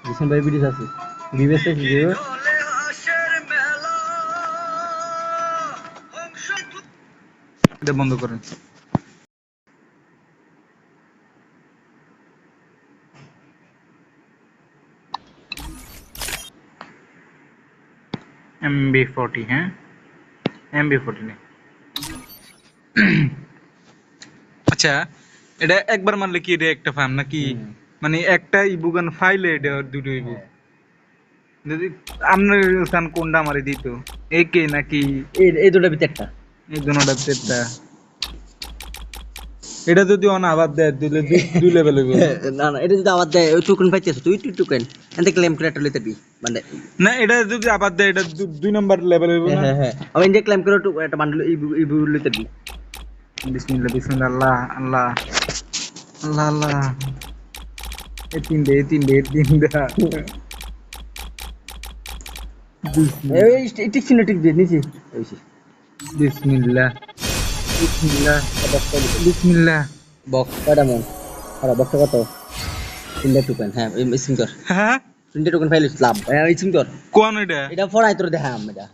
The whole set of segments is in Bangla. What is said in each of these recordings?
জিসিম ভাই ভিডিও আছে বিবেসে কি দেব এটা বন্ধ করেন MB40 হ্যাঁ MB40 নেই আচ্ছা এটা একবার মারলে কি এটা একটা ফার্ম নাকি মানে একটা ইবুগান ফাইলে এটা দুটো ইবু যদি আপনার সান কোনটা আমারে দিত একে নাকি এই দুটোর ভিতরে একটা এই দুটোটা তেটা এটা যদি অন আবার দেয় দিলে দুই লেভেল হইব না না এটা যদি আবার দেয় ওই টোকেন পাইতেছ তুই তুই টোকেন এতে ক্লেম করে একটা লইতে দি মানে না এটা যদি আবার দেয় এটা দুই নাম্বার লেভেল হইব না হ্যাঁ আমি ইন্ডিয়া ক্লেম করে একটা বান্ডেল ইবু লইতে দি বিসমিল্লাহ বিসমিল্লাহ আল্লাহ আল্লাহ আল্লাহ আল্লাহ এই তিনটা এই টিক চিহ্ন টিক দিয়ে নিচে ওইছি বিসমিল্লাহ বিসমিল্লাহ বিসমিল্লাহ বক্স কয়টা মন আরে বক্স কত তিনটা টোকেন হ্যাঁ মিসিং কর হ্যাঁ তিনটা টোকেন ফাইল লাভ হ্যাঁ মিসিং কর কোন এটা এটা ফরাই তোর দেখাম এটা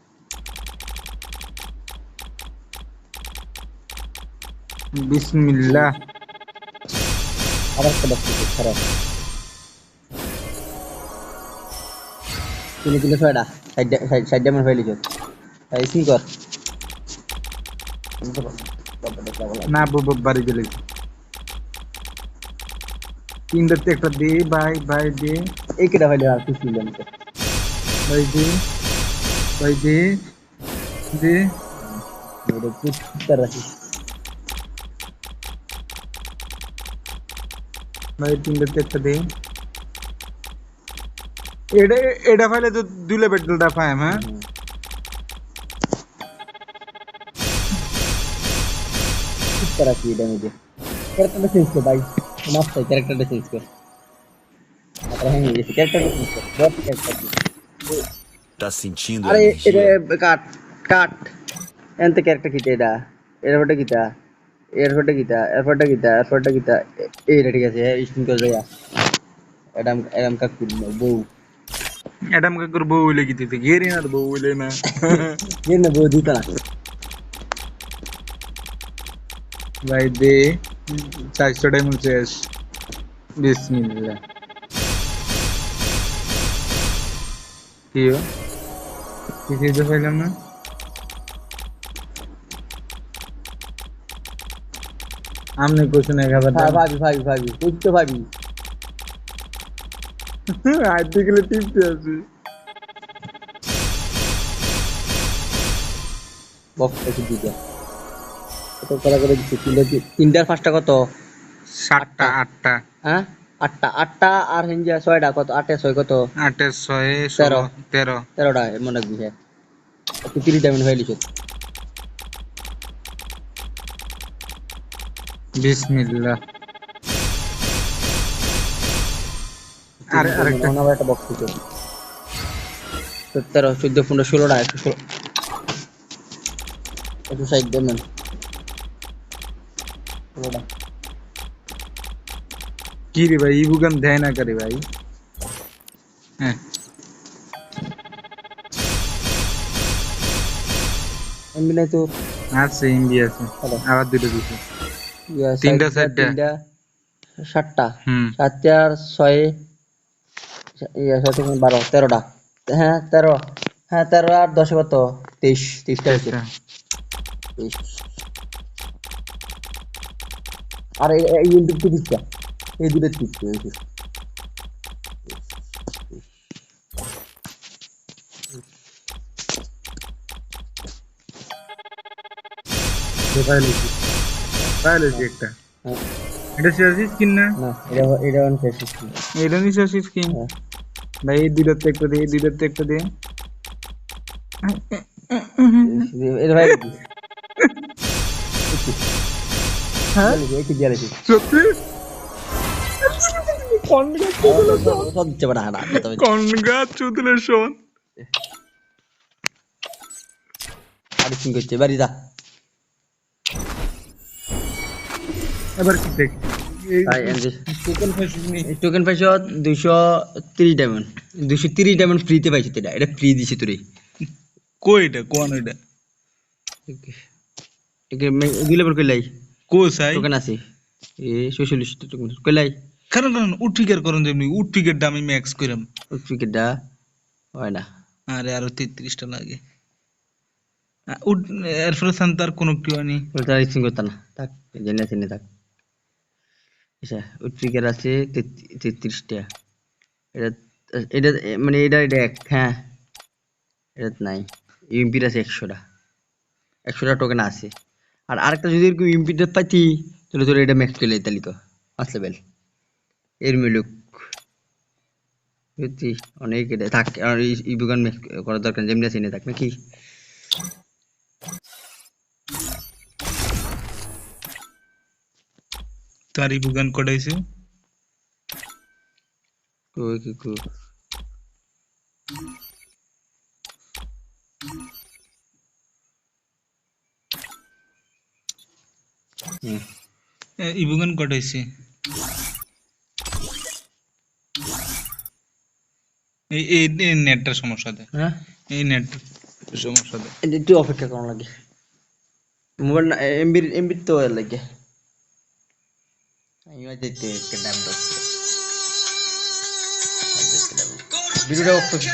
বিসমিল্লাহ আবার একটা বক্স খারাপ তিনটা ছয়টা সাইড ডায়মন্ড ফাইল লিখো মিসিং কর না বাড়ি গেলে তিনটাতে একটা দে ভাই দে এই কেটা ফাইল আর কিছু মিলবে না ভাই দে দে এটা পুত্তর রাখি ভাই তিনটাতে একটা দে এটা এটা ফাইলে তো দুই লেভেলটা পাইম হ্যাঁ পুত্তর রাখি এটা মধ্যে ক্যারেক্টারটা চেঞ্জ কর ভাই মাস্টার ক্যারেক্টারটা চেঞ্জ কর আরে হ্যাঁ এই ক্যারেক্টারটা চেঞ্জ কর বট ক্যারেক্টার Tá sentindo a আরে এটা energia? কাট এনতে ক্যারেক্টার কিটা এটা এরপরটা কিটা এরপরটা কিটা এইটা ঠিক আছে স্ক্রিন করে দেয়া এডাম এডাম কাকু বউ এডাম কাকুর বউ হইলে কি দিতে গেরি না বউ হইলে না এর না বউ দিতা না ভাই দে 400 ডায়মন্ড শেষ বিসমিল্লাহ কি যে পাইলাম না আমনে কোশ্চেন 1000 হ্যাঁ ভাবি তুই তো ভাবি আইতে গেলে টিপতে আছে বক্স থেকে দিতে কত করে দিতে তিনটার পাঁচটা কত 7টা 8টা হ্যাঁ আটটা আর হিঞ্জা ছয়টা কত 8 এ 6 কত 8 এর 6 16 13 13টা মনে রাখবি হ্যাঁ 30 ডায়মন্ড ফাইল লিখো বিসমিল্লাহ আরেকটা একটা বক্স লিখো 13 14 15 16টা 116 একটু সাইড দেন 16টা কি রে ভাই ইবুগান দেয় না করে ভাই হ্যাঁ এমনি নাই তো আছে ইন্ডি আছে আবার দুটো দিছে তিনটা 7টা হুম 7 আর 6 7 12 13টা হ্যাঁ 13 হ্যাঁ 13 আর 10 কত 23টা হইছে 23 আর এই দুটো দিচ্ছা এই দুটো দিচ্ছি ফাইল একটা এটা শেষ স্কিন না না এটা অন শেষ এটা নি শেষ স্কিন ভাই এই দুটোতে একটা দে এটা ভাই হ্যাঁ কি দিয়ে রাখি সত্যি সব দিচ্ছে বড় হাড়া কনগ্রাচুলেশন আর সিং করছে বাড়ি যা এবার কি দেখ তাই এনজি টোকেন পাইছিস নি? টোকেন পাইছো 230 ডায়মন্ড 230 ডায়মন্ড ফ্রিতে পাইছি এটা ফ্রি দিছি তোরে কই এটা কোন এটা দিলে পর কইলাই কো চাই টোকেন আছে এ 46 টোকেন কইলাই কারণ কারণ উঠিকের করুন যেমনি উঠিকের দামি ম্যাক্স কইরাম উইকেটটা হয় না আরে আরো 33টা লাগে এরপরে সান্তার কোনো কি হয়নি ওটা রিচিং করতে না থাক জেনে চিনে থাক আচ্ছা উইকেট আছে 33টা এটা এটা মানে এটা এক হ্যাঁ এটা নাই ইউএমপির আছে 100টা টোকেন আছে আর আরেকটা যদি এরকম ইউএমপিটা পাইতি তাহলে তোর এটা ম্যাক্স চলে যেতালি তো 5 লেভেল এর মিলুক বুঝছি অনেক এটা থাক আর এই বুগান ম্যাক্স করার দরকার যেমনি আছে এনে থাক নাকি তারি বুগান কটাইছে কই কি কই হুম ইবুগান কটাইছে এই নেটটার সমস্যা দেয় হ্যাঁ এই নেট সমস্যা দেয় এটা একটু অপেক্ষা করা লাগে মোবাইল এমবি তো এর লাগে আমি আজ দেখতে একটা দাম দাও ভিডিওটা অফ করছি